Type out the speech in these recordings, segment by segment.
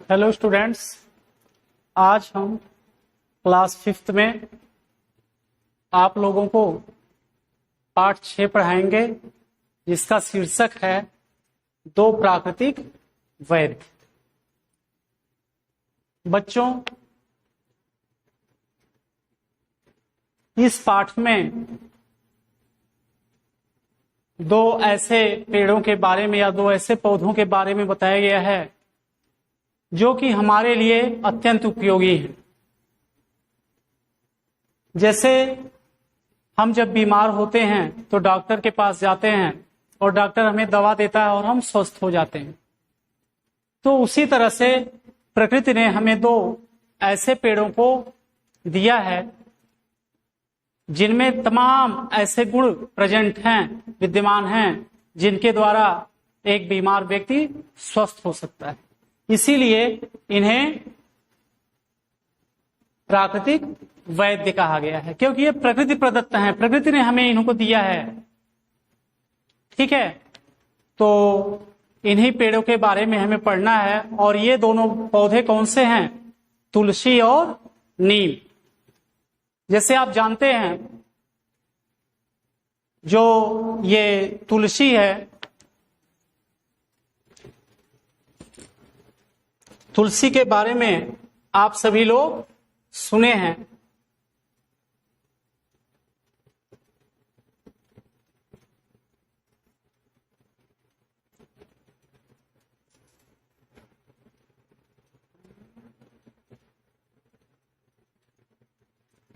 Hello students, आज हम class 5th में आप लोगों को पाठ 6 पढ़ाएंगे, जिसका शीर्षक है दो प्राकृतिक वैद्य। बच्चों, इस पाठ में दो ऐसे पेड़ों के बारे में या दो ऐसे पौधों के बारे में बताया गया है जो कि हमारे लिए अत्यंत उपयोगी है। जैसे हम जब बीमार होते हैं तो डॉक्टर के पास जाते हैं और डॉक्टर हमें दवा देता है और हम स्वस्थ हो जाते हैं। तो उसी तरह से प्रकृति ने हमें दो ऐसे पेड़ों को दिया है जिनमें तमाम ऐसे गुण प्रेजेंट हैं, विद्यमान हैं, जिनके द्वारा एक बीमार व्यक्ति स्वस्थ हो सकता है। इसीलिए इन्हें प्राकृतिक वैद्य कहा गया है, क्योंकि ये प्रकृति प्रदत्त हैं, प्रकृति ने हमें इनको दिया है। ठीक है, तो इन्हीं पेड़ों के बारे में हमें पढ़ना है। और ये दोनों पौधे कौन से हैं? तुलसी और नीम। जैसे आप जानते हैं, जो ये तुलसी है, तुलसी के बारे में आप सभी लोग सुने हैं।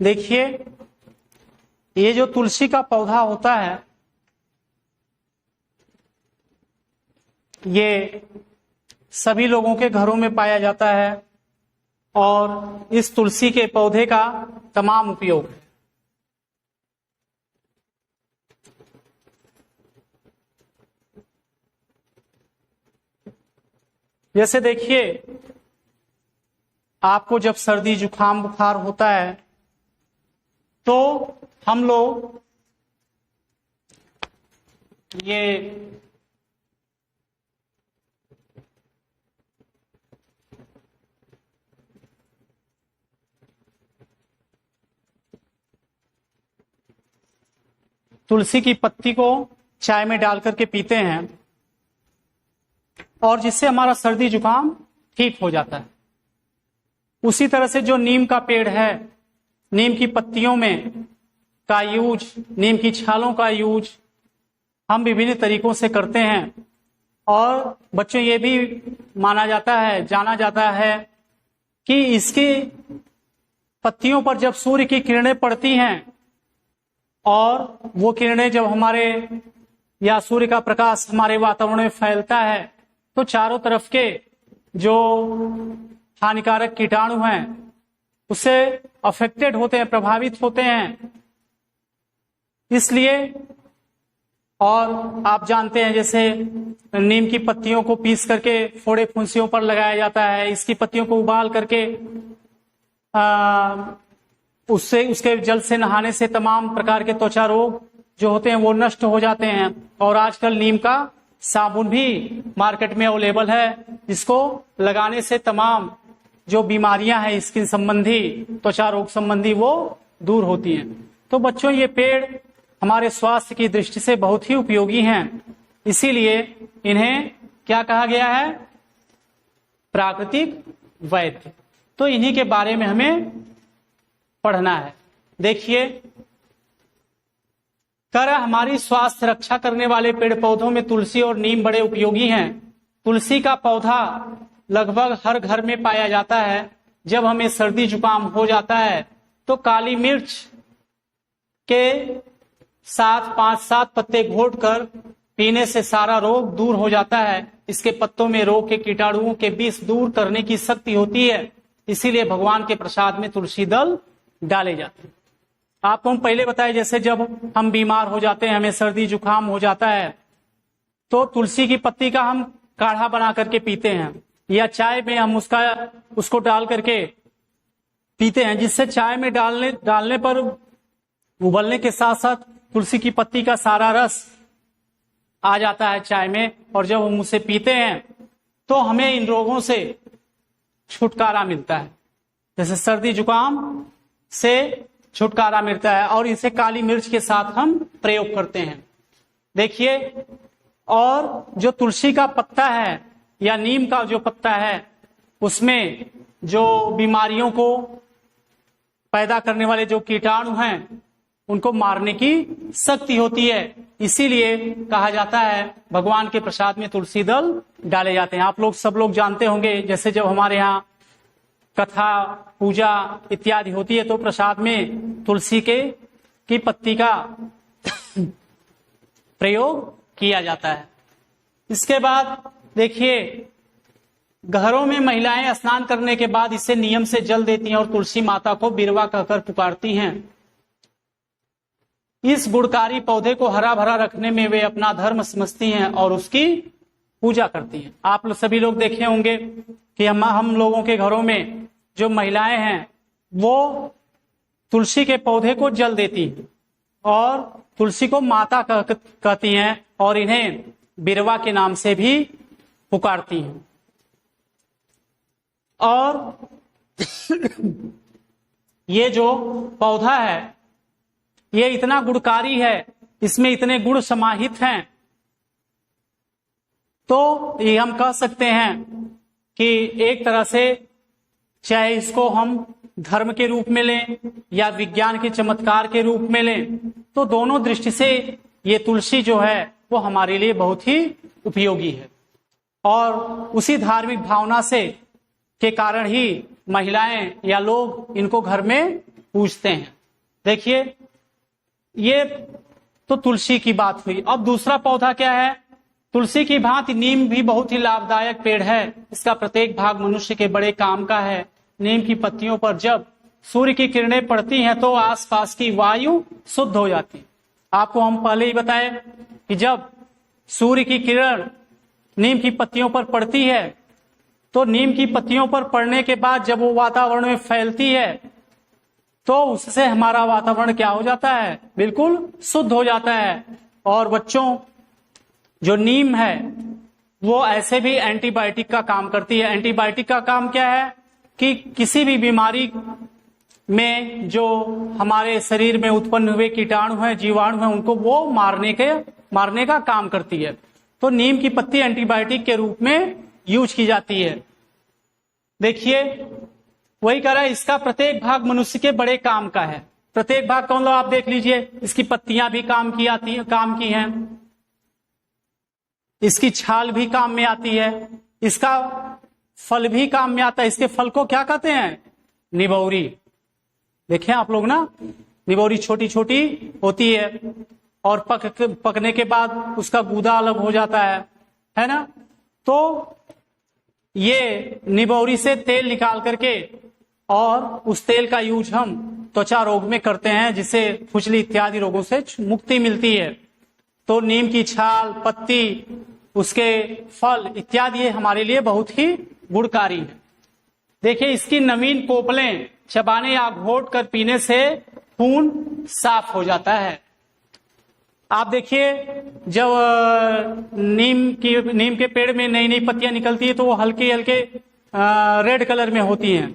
देखिए, ये जो तुलसी का पौधा होता है, ये सभी लोगों के घरों में पाया जाता है और इस तुलसी के पौधे का तमाम उपयोग है। जैसे देखिए, आपको जब सर्दी जुकाम बुखार होता है तो हम लोग ये तुलसी की पत्ती को चाय में डाल करके पीते हैं और जिससे हमारा सर्दी जुकाम ठीक हो जाता है। उसी तरह से जो नीम का पेड़ है, नीम की पत्तियों में का यूज, नीम की छालों का यूज हम विभिन्न तरीकों से करते हैं। और बच्चों, ये भी माना जाता है, जाना जाता है कि इसकी पत्तियों पर जब सूर्य की किरणें पड़ती हैं और वो किरणें जब हमारे या सूर्य का प्रकाश हमारे वातावरण में फैलता है तो चारों तरफ के जो हानिकारक कीटाणु हैं उससे अफेक्टेड होते हैं, प्रभावित होते हैं। इसलिए, और आप जानते हैं, जैसे नीम की पत्तियों को पीस करके फोड़े फुंसियों पर लगाया जाता है, इसकी पत्तियों को उबाल करके उससे उसके जल से नहाने से तमाम प्रकार के त्वचा रोग जो होते हैं वो नष्ट हो जाते हैं। और आजकल नीम का साबुन भी मार्केट में अवेलेबल है, जिसको लगाने से तमाम जो बीमारियां हैं स्किन संबंधी, त्वचा रोग संबंधी, वो दूर होती हैं। तो बच्चों, ये पेड़ हमारे स्वास्थ्य की दृष्टि से बहुत ही उपयोगी हैं। इसीलिए इन्हें क्या कहा गया है? प्राकृतिक वैद्य। तो इन्हीं के बारे में हमें पढ़ना है। देखिए, हमारी स्वास्थ्य रक्षा करने वाले पेड़ पौधों में तुलसी और नीम बड़े उपयोगी हैं। तुलसी का पौधा लगभग हर घर में पाया जाता है। जब हमें सर्दी जुकाम हो जाता है तो काली मिर्च के साथ 5-7 पत्ते घोट कर पीने से सारा रोग दूर हो जाता है। इसके पत्तों में रोग के कीटाणुओं के विष दूर करने की शक्ति होती है। इसीलिए भगवान के प्रसाद में तुलसी दल डाले जाते हैं। आपको हम पहले बताए, जैसे जब हम बीमार हो जाते हैं, हमें सर्दी जुकाम हो जाता है, तो तुलसी की पत्ती का हम काढ़ा बना करके पीते हैं, या चाय में हम उसको डाल करके पीते हैं, जिससे चाय में डालने पर उबलने के साथ साथ तुलसी की पत्ती का सारा रस आ जाता है चाय में, और जब हम उसे पीते हैं तो हमें इन रोगों से छुटकारा मिलता है। जैसे सर्दी जुकाम से छुटकारा मिलता है, और इसे काली मिर्च के साथ हम प्रयोग करते हैं। देखिए, और जो तुलसी का पत्ता है या नीम का जो पत्ता है, उसमें जो बीमारियों को पैदा करने वाले जो कीटाणु हैं उनको मारने की शक्ति होती है। इसीलिए कहा जाता है भगवान के प्रसाद में तुलसी दल डाले जाते हैं। आप लोग सब लोग जानते होंगे, जैसे जब हमारे यहाँ कथा पूजा इत्यादि होती है तो प्रसाद में तुलसी की पत्ती का प्रयोग किया जाता है। इसके बाद देखिए, घरों में महिलाएं स्नान करने के बाद इसे नियम से जल देती हैं और तुलसी माता को बिरवा कहकर पुकारती हैं। इस गुणकारी पौधे को हरा भरा रखने में वे अपना धर्म समझती हैं और उसकी पूजा करती हैं। आप सभी लोग देखे होंगे कि हम लोगों के घरों में जो महिलाएं हैं वो तुलसी के पौधे को जल देती हैं और तुलसी को माता कहती हैं और इन्हें बिरवा के नाम से भी पुकारती हैं। और ये जो पौधा है ये इतना गुणकारी है, इसमें इतने गुण समाहित हैं, तो ये हम कह सकते हैं कि एक तरह से चाहे इसको हम धर्म के रूप में लें या विज्ञान के चमत्कार के रूप में लें, तो दोनों दृष्टि से ये तुलसी जो है वो हमारे लिए बहुत ही उपयोगी है। और उसी धार्मिक भावना से के कारण ही महिलाएं या लोग इनको घर में पूजते हैं। देखिए, ये तो तुलसी की बात हुई। अब दूसरा पौधा क्या है? तुलसी की भांति नीम भी बहुत ही लाभदायक पेड़ है। इसका प्रत्येक भाग मनुष्य के बड़े काम का है। नीम की पत्तियों पर जब सूर्य की किरणें पड़ती हैं तो आसपास की वायु शुद्ध हो जाती है। आपको हम पहले ही बताए कि जब सूर्य की किरण नीम की पत्तियों पर पड़ती है तो नीम की पत्तियों पर पड़ने के बाद जब वो वातावरण में फैलती है तो उससे हमारा वातावरण क्या हो जाता है? बिल्कुल शुद्ध हो जाता है। और बच्चों, जो नीम है वो ऐसे भी एंटीबायोटिक का काम करती है। एंटीबायोटिक का काम क्या है कि किसी भी बीमारी में जो हमारे शरीर में उत्पन्न हुए कीटाणु हैं, जीवाणु हैं, उनको वो मारने का काम करती है। तो नीम की पत्ती एंटीबायोटिक के रूप में यूज की जाती है। देखिए, वही कह रहा है, इसका प्रत्येक भाग मनुष्य के बड़े काम का है। प्रत्येक भाग कौन लो आप देख लीजिए, इसकी पत्तियां भी काम की हैं, इसकी छाल भी काम में आती है, इसका फल भी काम में आता है। इसके फल को क्या कहते हैं? निबौरी। देखें आप लोग ना, निबौरी छोटी छोटी होती है और पकने के बाद उसका गूदा अलग हो जाता है ना। तो ये निबौरी से तेल निकाल करके और उस तेल का यूज हम त्वचा रोग में करते हैं, जिससे खुजली इत्यादि रोगों से मुक्ति मिलती है। तो नीम की छाल, पत्ती, उसके फल इत्यादि ये हमारे लिए बहुत ही गुणकारी है। देखिए, इसकी नवीन कोपलें चबाने या घोट कर पीने से खून साफ हो जाता है। आप देखिए, जब नीम के पेड़ में नई नई पत्तियां निकलती है तो वो हल्के हल्के रेड कलर में होती हैं,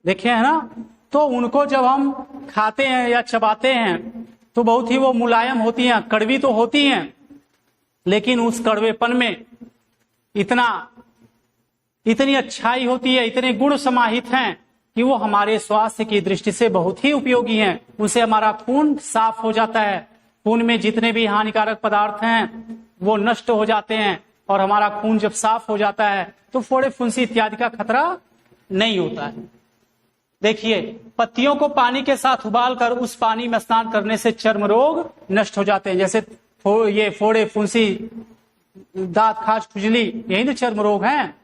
देखे है ना। तो उनको जब हम खाते हैं या चबाते हैं तो बहुत ही वो मुलायम होती हैं। कड़वी तो होती हैं, लेकिन उस कड़वेपन में इतनी अच्छाई होती है, इतने गुण समाहित हैं कि वो हमारे स्वास्थ्य की दृष्टि से बहुत ही उपयोगी हैं। उनसे हमारा खून साफ हो जाता है, खून में जितने भी हानिकारक पदार्थ हैं वो नष्ट हो जाते हैं, और हमारा खून जब साफ हो जाता है तो फोड़े फुंसी इत्यादि का खतरा नहीं होता है। देखिए, पत्तियों को पानी के साथ उबालकर उस पानी में स्नान करने से चर्म रोग नष्ट हो जाते हैं। जैसे ये फोड़े फुंसी, दांत खाज, खुजली, यही तो चर्म रोग हैं।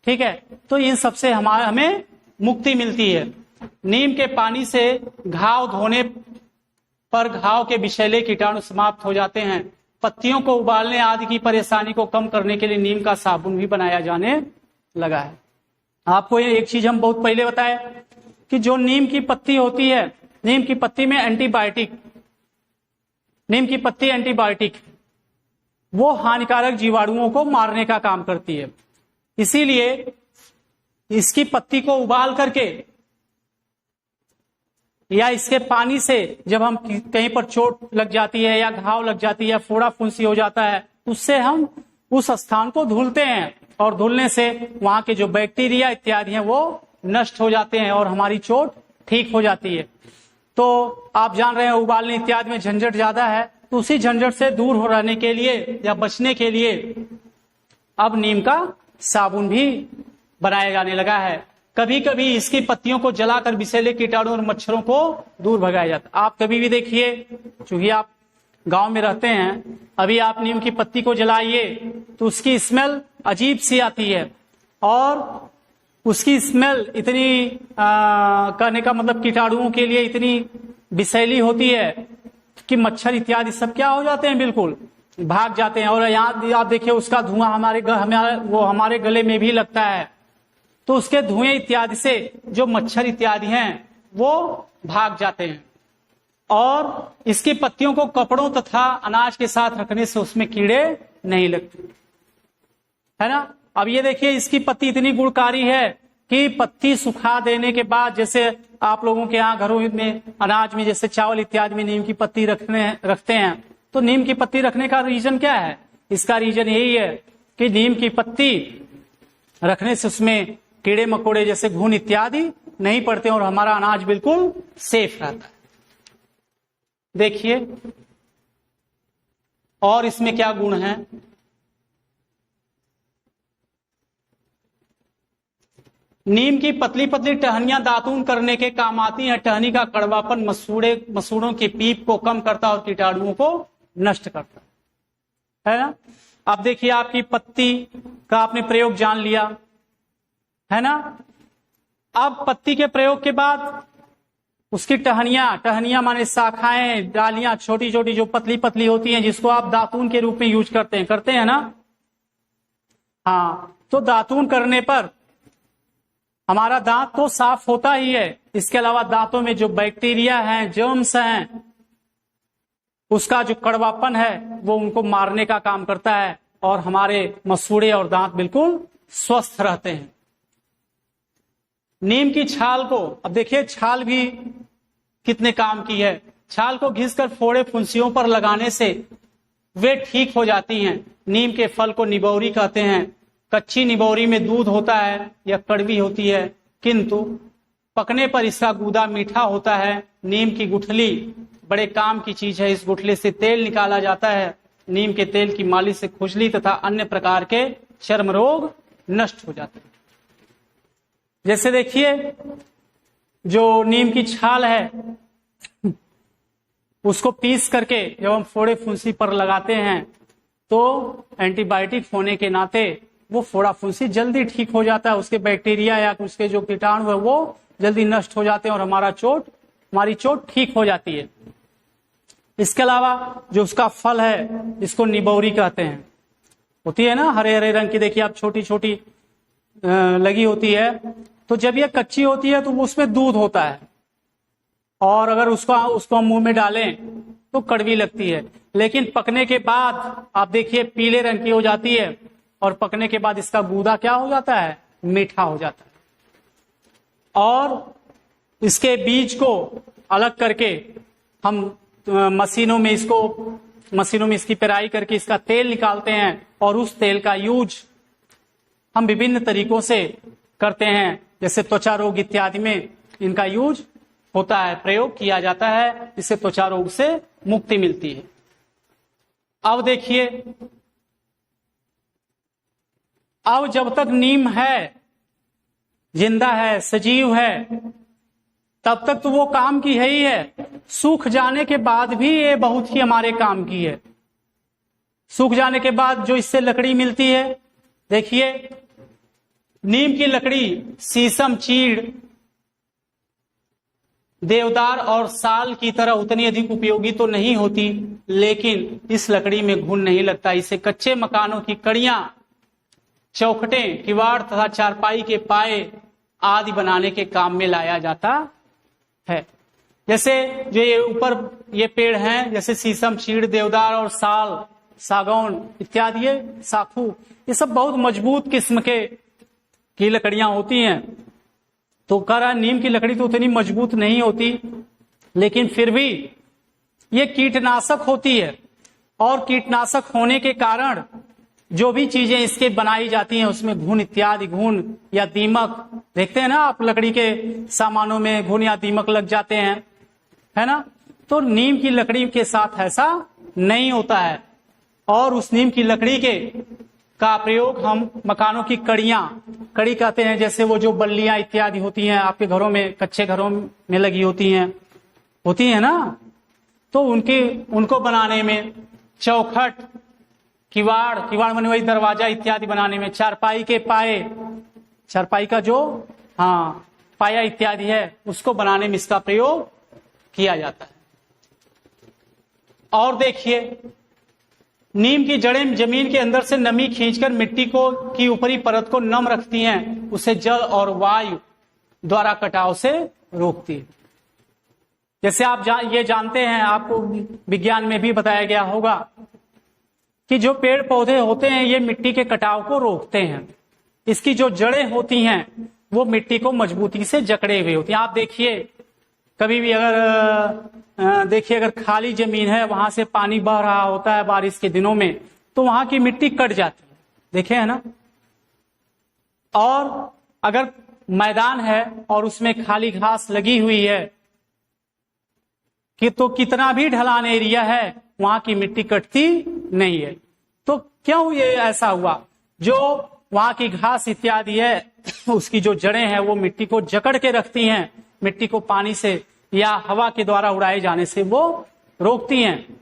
ठीक है, तो इन सबसे हमें मुक्ति मिलती है। नीम के पानी से घाव धोने पर घाव के विषैले कीटाणु समाप्त हो जाते हैं। पत्तियों को उबालने आदि की परेशानी को कम करने के लिए नीम का साबुन भी बनाया जाने लगा है। आपको ये एक चीज हम बहुत पहले बताए कि जो नीम की पत्ती होती है, नीम की पत्ती में नीम की पत्ती एंटीबायोटिक, वो हानिकारक जीवाणुओं को मारने का काम करती है। इसीलिए इसकी पत्ती को उबाल करके या इसके पानी से जब हम कहीं पर चोट लग जाती है या घाव लग जाती है, फोड़ा फुंसी हो जाता है, उससे हम उस स्थान को धुलते हैं और धुलने से वहां के जो बैक्टीरिया इत्यादि हैं वो नष्ट हो जाते हैं और हमारी चोट ठीक हो जाती है। तो आप जान रहे हैं उबालने इत्यादि में झंझट ज्यादा है, तो उसी झंझट से दूर हो रहने के लिए या बचने के लिए अब नीम का साबुन भी बनाया जाने लगा है। कभी कभी इसकी पत्तियों को जलाकर विषैले कीटाणु और मच्छरों को दूर भगाया जाता है। आप कभी भी देखिए, चूंकि आप गांव में रहते हैं, अभी आप नीम की पत्ती को जलाइए तो उसकी स्मेल अजीब सी आती है और उसकी स्मेल इतनी कहने का मतलब कीटाणुओं के लिए इतनी विषैली होती है कि मच्छर इत्यादि सब क्या हो जाते हैं, बिल्कुल भाग जाते हैं। और यहाँ आप देखिए उसका धुआं हमारे गले में भी लगता है, तो उसके धुएं इत्यादि से जो मच्छर इत्यादि हैं वो भाग जाते हैं। और इसकी पत्तियों को कपड़ों तथा अनाज के साथ रखने से उसमें कीड़े नहीं लगते, है ना। अब ये देखिए इसकी पत्ती इतनी गुणकारी है कि पत्ती सुखा देने के बाद, जैसे आप लोगों के यहाँ घरों में अनाज में जैसे चावल इत्यादि में नीम की पत्ती रखते हैं, तो नीम की पत्ती रखने का रीजन क्या है? इसका रीजन यही है कि नीम की पत्ती रखने से उसमें कीड़े मकोड़े जैसे घुन इत्यादि नहीं पड़ते और हमारा अनाज बिल्कुल सेफ रहता है। देखिए और इसमें क्या गुण है। नीम की पतली पतली टहनियां दातून करने के काम आती हैं। टहनी का कड़वापन मसूड़ों की पीप को कम करता और कीटाणुओं को नष्ट करता है ना। अब देखिए आपकी पत्ती का आपने प्रयोग जान लिया, है ना। अब पत्ती के प्रयोग के बाद उसकी टहनियां माने शाखाएं, डालियां छोटी छोटी जो पतली पतली होती हैं, जिसको आप दातून के रूप में यूज करते हैं ना। हाँ, तो दातून करने पर हमारा दांत तो साफ होता ही है, इसके अलावा दांतों में जो बैक्टीरिया हैं, जर्म्स हैं, उसका जो कड़वापन है वो उनको मारने का काम करता है और हमारे मसूड़े और दांत बिल्कुल स्वस्थ रहते हैं। नीम की छाल को, अब देखिए छाल भी कितने काम की है। छाल को घिसकर फोड़े फुंसियों पर लगाने से वे ठीक हो जाती हैं। नीम के फल को निबौरी कहते हैं। कच्ची निबौरी में दूध होता है या कड़वी होती है, किंतु पकने पर इसका गूदा मीठा होता है। नीम की गुठली बड़े काम की चीज है। इस गुठली से तेल निकाला जाता है। नीम के तेल की मालिश से खुजली तथा अन्य प्रकार के चर्म रोग नष्ट हो जाते हैं। जैसे देखिए जो नीम की छाल है उसको पीस करके जब हम फोड़े फुंसी पर लगाते हैं तो एंटीबायोटिक होने के नाते वो फोड़ा फुंसी जल्दी ठीक हो जाता है। उसके बैक्टीरिया या उसके जो कीटाणु है वो जल्दी नष्ट हो जाते हैं और हमारी चोट ठीक हो जाती है। इसके अलावा जो उसका फल है इसको निबौरी कहते हैं। होती है ना हरे हरे रंग की, देखिए आप छोटी छोटी लगी होती है। तो जब ये कच्ची होती है तो उसमें दूध होता है और अगर उसको हम मुंह में डालें तो कड़वी लगती है, लेकिन पकने के बाद आप देखिए पीले रंग की हो जाती है और पकने के बाद इसका गूदा क्या हो जाता है? मीठा हो जाता है। और इसके बीज को अलग करके हम मशीनों में इसकी पेराई करके इसका तेल निकालते हैं और उस तेल का यूज हम विभिन्न तरीकों से करते हैं। जैसे त्वचा रोग इत्यादि में इनका यूज होता है, प्रयोग किया जाता है, इससे त्वचा रोग से मुक्ति मिलती है। अब देखिए, अब जब तक नीम है, जिंदा है, सजीव है, तब तक तो वो काम की है ही है। सूख जाने के बाद भी ये बहुत ही हमारे काम की है। सूख जाने के बाद जो इससे लकड़ी मिलती है, देखिए नीम की लकड़ी शीशम, चीड़, देवदार और साल की तरह उतनी अधिक उपयोगी तो नहीं होती, लेकिन इस लकड़ी में घुन नहीं लगता। इसे कच्चे मकानों की कड़ियां, चौखटें, किवाड़ तथा चारपाई के पाए आदि बनाने के काम में लाया जाता है। जैसे जो ये ऊपर ये पेड़ हैं, जैसे शीशम, चीड़, देवदार और साल, सागौन इत्यादि, साखू, ये सब बहुत मजबूत किस्म की लकड़ियां होती हैं, तो कह रहा है नीम की लकड़ी तो उतनी मजबूत नहीं होती, लेकिन फिर भी ये कीटनाशक होती है, और कीटनाशक होने के कारण जो भी चीजें इसके बनाई जाती हैं उसमें घुन इत्यादि, घुन या दीमक, देखते हैं ना आप लकड़ी के सामानों में घुन या दीमक लग जाते हैं, है ना। तो नीम की लकड़ी के साथ ऐसा नहीं होता है, और उस नीम की लकड़ी का प्रयोग हम मकानों की कड़ी कहते हैं, जैसे वो जो बल्लियां इत्यादि होती हैं आपके घरों में, कच्चे घरों में लगी होती हैं ना, तो उनको बनाने में, चौखट, किवाड़ माने वही दरवाजा इत्यादि बनाने में, चारपाई के पाए, चारपाई का जो पाया इत्यादि है उसको बनाने में इसका प्रयोग किया जाता है। और देखिए, नीम की जड़ें जमीन के अंदर से नमी खींचकर मिट्टी की ऊपरी परत को नम रखती हैं, उसे जल और वायु द्वारा कटाव से रोकती है। जैसे आप ये जानते हैं, आपको विज्ञान में भी बताया गया होगा कि जो पेड़ पौधे होते हैं ये मिट्टी के कटाव को रोकते हैं। इसकी जो जड़ें होती हैं वो मिट्टी को मजबूती से जकड़े हुए होती हैं। आप देखिए, कभी भी अगर खाली जमीन है, वहां से पानी बह रहा होता है बारिश के दिनों में, तो वहां की मिट्टी कट जाती है, देखे है ना। और अगर मैदान है और उसमें खाली घास लगी हुई है कि तो कितना भी ढलान एरिया है वहां की मिट्टी कटती नहीं है। तो क्यों ये ऐसा हुआ? जो वहां की घास इत्यादि है उसकी जो जड़ें हैं वो मिट्टी को जकड़ के रखती हैं, मिट्टी को पानी से या हवा के द्वारा उड़ाए जाने से वो रोकती हैं।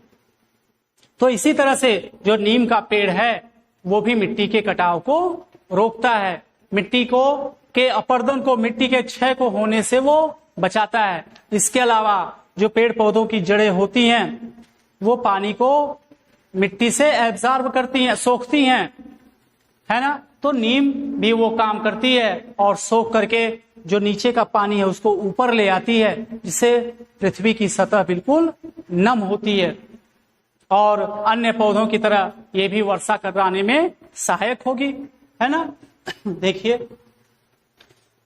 तो इसी तरह से जो नीम का पेड़ है वो भी मिट्टी के कटाव को रोकता है, मिट्टी के अपर्दन को, मिट्टी के क्षय को होने से वो बचाता है। इसके अलावा जो पेड़ पौधों की जड़ें होती हैं वो पानी को मिट्टी से एब्जॉर्ब करती हैं, सोखती हैं, है ना। तो नीम भी वो काम करती है और सोख करके जो नीचे का पानी है उसको ऊपर ले आती है, जिससे पृथ्वी की सतह बिल्कुल नम होती है, और अन्य पौधों की तरह ये भी वर्षा कराने में सहायक होगी, है ना। देखिए,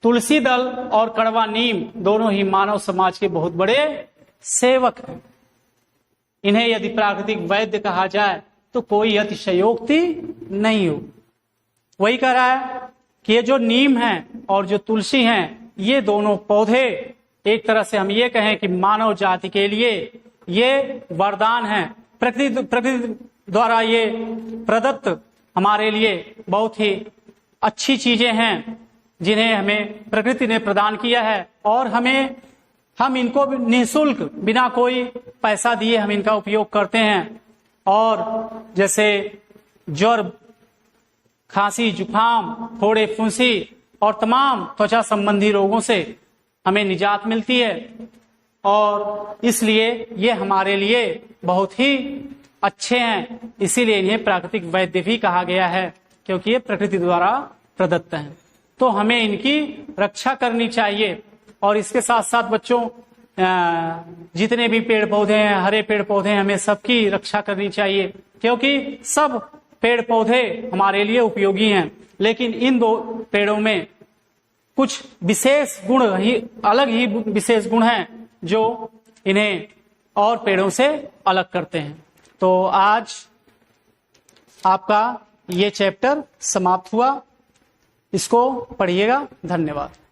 तुलसी दल और कड़वा नीम दोनों ही मानव समाज के बहुत बड़े सेवक हैं। इन्हें यदि प्राकृतिक वैद्य कहा जाए तो कोई अतिशयोक्ति नहीं हो। वही कह रहा है कि ये जो नीम है और जो तुलसी हैं, ये दोनों पौधे एक तरह से हम ये कहें कि मानव जाति के लिए ये वरदान है, प्रकृति द्वारा ये प्रदत्त हमारे लिए बहुत ही अच्छी चीजें हैं जिन्हें हमें प्रकृति ने प्रदान किया है, और हम इनको निःशुल्क बिना कोई पैसा दिए हम इनका उपयोग करते हैं। और जैसे ज्वर, खांसी, जुकाम, फोड़े, फुंसी और तमाम त्वचा संबंधी रोगों से हमें निजात मिलती है, और इसलिए ये हमारे लिए बहुत ही अच्छे हैं। इसीलिए इन्हें प्राकृतिक वैद्य भी कहा गया है, क्योंकि ये प्रकृति द्वारा प्रदत्त हैं। तो हमें इनकी रक्षा करनी चाहिए। और इसके साथ साथ बच्चों, जितने भी पेड़ पौधे हैं, हरे पेड़ पौधे हैं, हमें सबकी रक्षा करनी चाहिए, क्योंकि सब पेड़ पौधे हमारे लिए उपयोगी हैं। लेकिन इन दो पेड़ों में कुछ विशेष गुण ही, अलग ही विशेष गुण हैं जो इन्हें और पेड़ों से अलग करते हैं। तो आज आपका ये चैप्टर समाप्त हुआ। इसको पढ़िएगा। धन्यवाद।